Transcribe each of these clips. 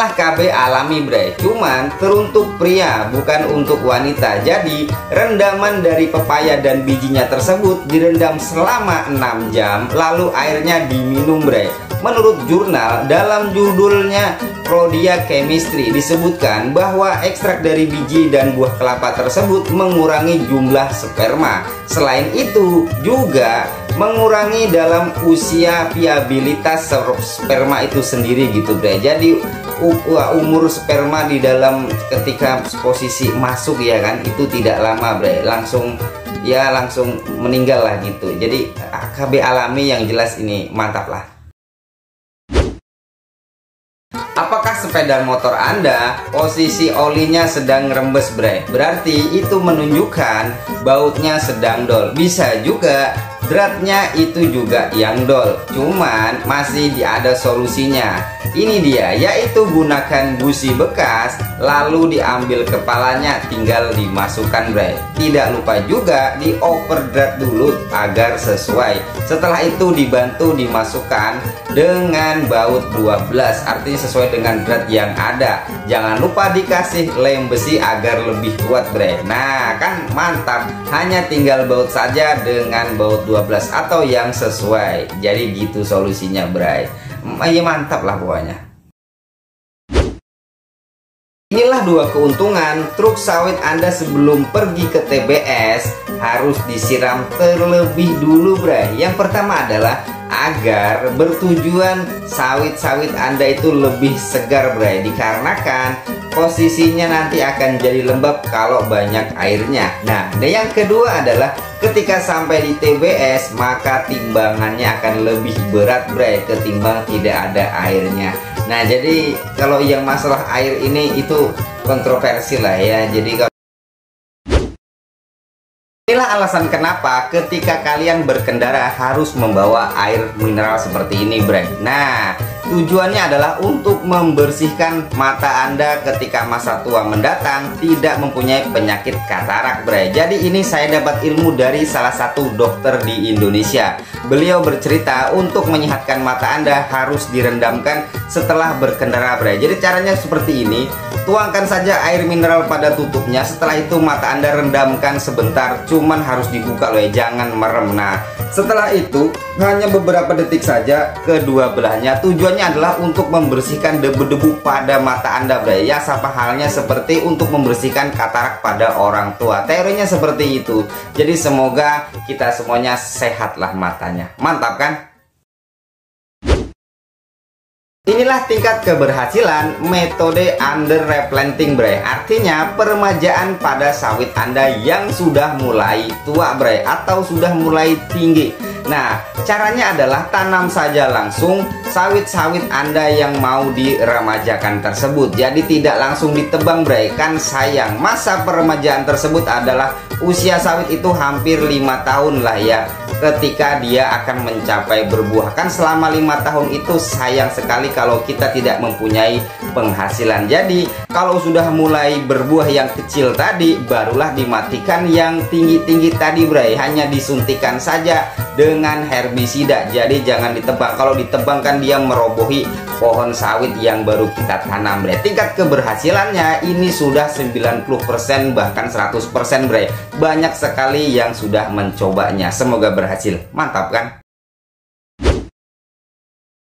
Inilah KB alami bre, cuman teruntuk pria bukan untuk wanita. Jadi rendaman dari pepaya dan bijinya tersebut direndam selama 6 jam, lalu airnya diminum bre. Menurut jurnal, dalam judulnya Prodia Chemistry disebutkan bahwa ekstrak dari biji dan buah kelapa tersebut mengurangi jumlah sperma. Selain itu juga mengurangi dalam usia viabilitas sperma itu sendiri gitu bre. Jadi umur sperma di dalam ketika posisi masuk ya kan itu tidak lama bre, langsung meninggal lah gitu. Jadi KB alami yang jelas ini mantap lah. Apakah sepeda motor Anda posisi olinya sedang rembes bre? Berarti itu menunjukkan bautnya sedang dol. Bisa juga dratnya itu juga yang dol, cuman masih ada solusinya. Ini dia, yaitu gunakan busi bekas, lalu diambil kepalanya, tinggal dimasukkan bre. Tidak lupa juga di overdrat dulu agar sesuai. Setelah itu dibantu dimasukkan dengan baut 12, artinya sesuai dengan drat yang ada. Jangan lupa dikasih lem besi agar lebih kuat bre. Nah kan mantap, hanya tinggal baut saja dengan baut 12 atau yang sesuai. Jadi gitu solusinya bre. Ya mantap lah pokoknya. Inilah dua keuntungan truk sawit Anda sebelum pergi ke TBS harus disiram terlebih dulu bre. Yang pertama adalah agar bertujuan sawit-sawit Anda itu lebih segar bre, dikarenakan posisinya nanti akan jadi lembab kalau banyak airnya. Nah, dan yang kedua adalah ketika sampai di TBS maka timbangannya akan lebih berat bre ketimbang tidak ada airnya. Nah, jadi kalau yang masalah air ini itu kontroversi lah ya. Jadi inilah alasan kenapa ketika kalian berkendara harus membawa air mineral seperti ini bre. Nah, tujuannya adalah untuk membersihkan mata Anda ketika masa tua mendatang tidak mempunyai penyakit katarak bre. Jadi ini saya dapat ilmu dari salah satu dokter di Indonesia. Beliau bercerita untuk menyehatkan mata Anda harus direndamkan setelah berkendara bre. Jadi caranya seperti ini. Tuangkan saja air mineral pada tutupnya. Setelah itu mata Anda rendamkan sebentar, cuman harus dibuka loh ya, jangan merem. Nah, setelah itu hanya beberapa detik saja kedua belahnya. Tujuannya adalah untuk membersihkan debu-debu pada mata Anda bre. Ya sama halnya seperti untuk membersihkan katarak pada orang tua. Teorinya seperti itu. Jadi semoga kita semuanya sehatlah matanya. Mantap kan? Inilah tingkat keberhasilan metode under replanting bre. Artinya peremajaan pada sawit Anda yang sudah mulai tua bre atau sudah mulai tinggi. Nah, caranya adalah tanam saja langsung sawit-sawit Anda yang mau diremajakan tersebut. Jadi tidak langsung ditebang bre, kan sayang. Masa peremajaan tersebut adalah usia sawit itu hampir 5 tahun lah ya. Ketika dia akan mencapai berbuah, kan selama 5 tahun itu sayang sekali kalau kita tidak mempunyai penghasilan. Jadi kalau sudah mulai berbuah yang kecil tadi, barulah dimatikan yang tinggi-tinggi tadi bre. Hanya disuntikan saja dengan herbisida. Jadi jangan ditebang. Kalau ditebang kan dia merobohi pohon sawit yang baru kita tanam bre. Tingkat keberhasilannya ini sudah 90% bahkan 100% bre. Banyak sekali yang sudah mencobanya. Semoga berhasil. Mantap kan?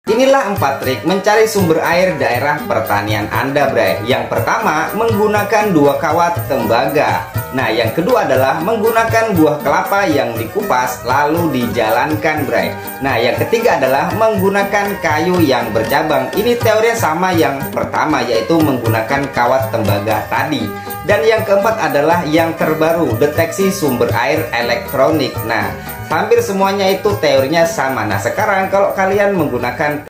Inilah 4 trik mencari sumber air daerah pertanian Anda bre. Yang pertama, menggunakan 2 kawat tembaga. Nah, yang kedua adalah menggunakan buah kelapa yang dikupas lalu dijalankan bre. Nah, yang ketiga adalah menggunakan kayu yang bercabang. Ini teorinya sama yang pertama, yaitu menggunakan kawat tembaga tadi. Dan yang keempat adalah yang terbaru, deteksi sumber air elektronik. Nah, hampir semuanya itu teorinya sama. Nah, sekarang kalau kalian menggunakan,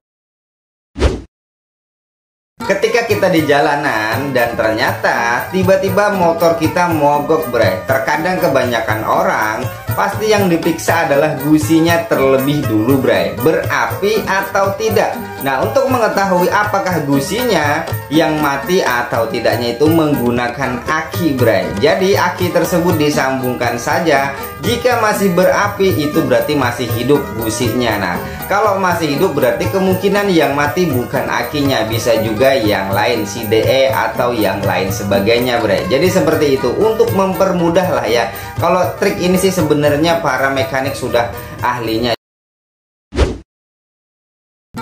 ketika kita di jalanan dan ternyata tiba-tiba motor kita mogok bre. Terkadang kebanyakan orang pasti yang diperiksa adalah gusinya terlebih dulu bray, berapi atau tidak. Nah, untuk mengetahui apakah gusinya yang mati atau tidaknya itu menggunakan aki bray. Jadi aki tersebut disambungkan saja. Jika masih berapi itu berarti masih hidup gusinya. Nah, kalau masih hidup berarti kemungkinan yang mati bukan akinya, bisa juga yang lain, si DE atau yang lain sebagainya bray. Jadi seperti itu untuk mempermudah lah ya. Kalau trik ini sih sebenarnya para mekanik sudah ahlinya.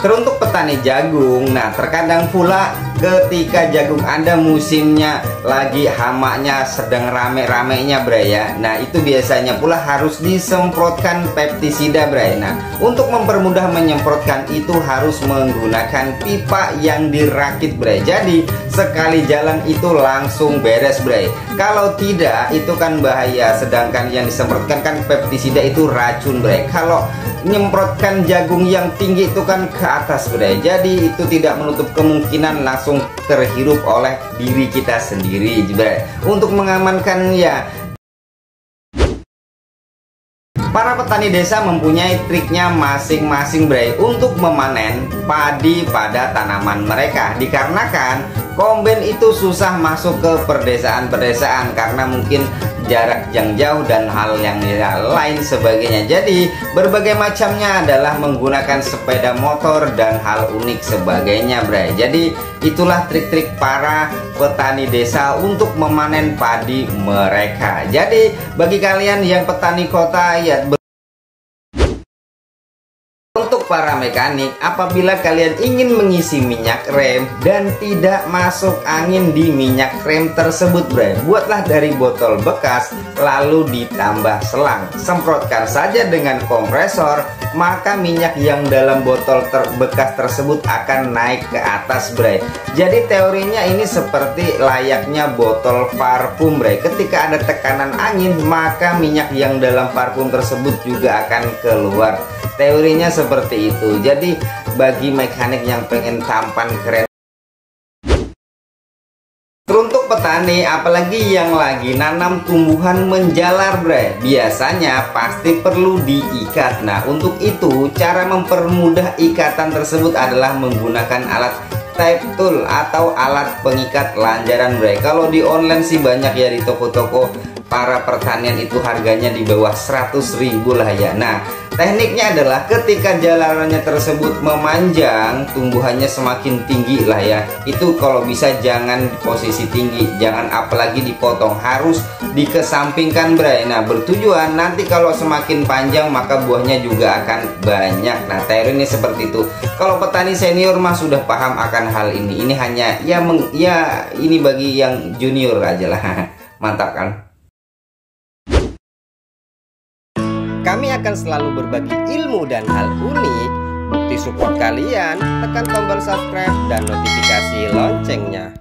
Teruntuk petani jagung, nah terkadang pula ketika jagung Anda musimnya lagi hamaknya sedang rame-ramenya bray ya. Nah itu biasanya pula harus disemprotkan pestisida bray. Nah untuk mempermudah menyemprotkan itu harus menggunakan pipa yang dirakit bray. Jadi sekali jalan itu langsung beres bray. Kalau tidak itu kan bahaya, sedangkan yang disemprotkan kan pestisida itu racun bray. Kalau nyemprotkan jagung yang tinggi itu kan ke atas bray, jadi itu tidak menutup kemungkinan langsung terhirup oleh diri kita sendiri bray. Untuk mengamankan ya, para petani desa mempunyai triknya masing-masing bray untuk memanen padi pada tanaman mereka. Dikarenakan kombain itu susah masuk ke perdesaan-perdesaan karena mungkin jarak yang jauh dan hal yang lain sebagainya. Jadi berbagai macamnya adalah menggunakan sepeda motor dan hal unik sebagainya bray. Jadi itulah trik-trik para petani desa untuk memanen padi mereka. Jadi bagi kalian yang petani kota ya, untuk para mekanik, apabila kalian ingin mengisi minyak rem dan tidak masuk angin di minyak rem tersebut bray, buatlah dari botol bekas lalu ditambah selang, semprotkan saja dengan kompresor, maka minyak yang dalam botol bekas tersebut akan naik ke atas bray. Jadi teorinya ini seperti layaknya botol parfum bray, ketika ada tekanan angin maka minyak yang dalam parfum tersebut juga akan keluar. Teorinya seperti itu. Jadi bagi mekanik yang pengen tampan keren, teruntuk petani apalagi yang lagi nanam tumbuhan menjalar bray, biasanya pasti perlu diikat. Nah untuk itu cara mempermudah ikatan tersebut adalah menggunakan alat tape tool atau alat pengikat lanjaran bray. Kalau di online sih banyak ya, di toko-toko para pertanian itu harganya di bawah 100.000 lah ya. Nah tekniknya adalah ketika jalarannya tersebut memanjang, tumbuhannya semakin tinggi lah ya. Itu kalau bisa jangan posisi tinggi, jangan apalagi dipotong, harus dikesampingkan bray. Nah bertujuan nanti kalau semakin panjang maka buahnya juga akan banyak. Nah teori ini seperti itu. Kalau petani senior mah sudah paham akan hal ini. Ini hanya ya ini bagi yang junior aja lah. Mantap kan? Kami akan selalu berbagi ilmu dan hal unik. Bukti support kalian, tekan tombol subscribe dan notifikasi lonceng.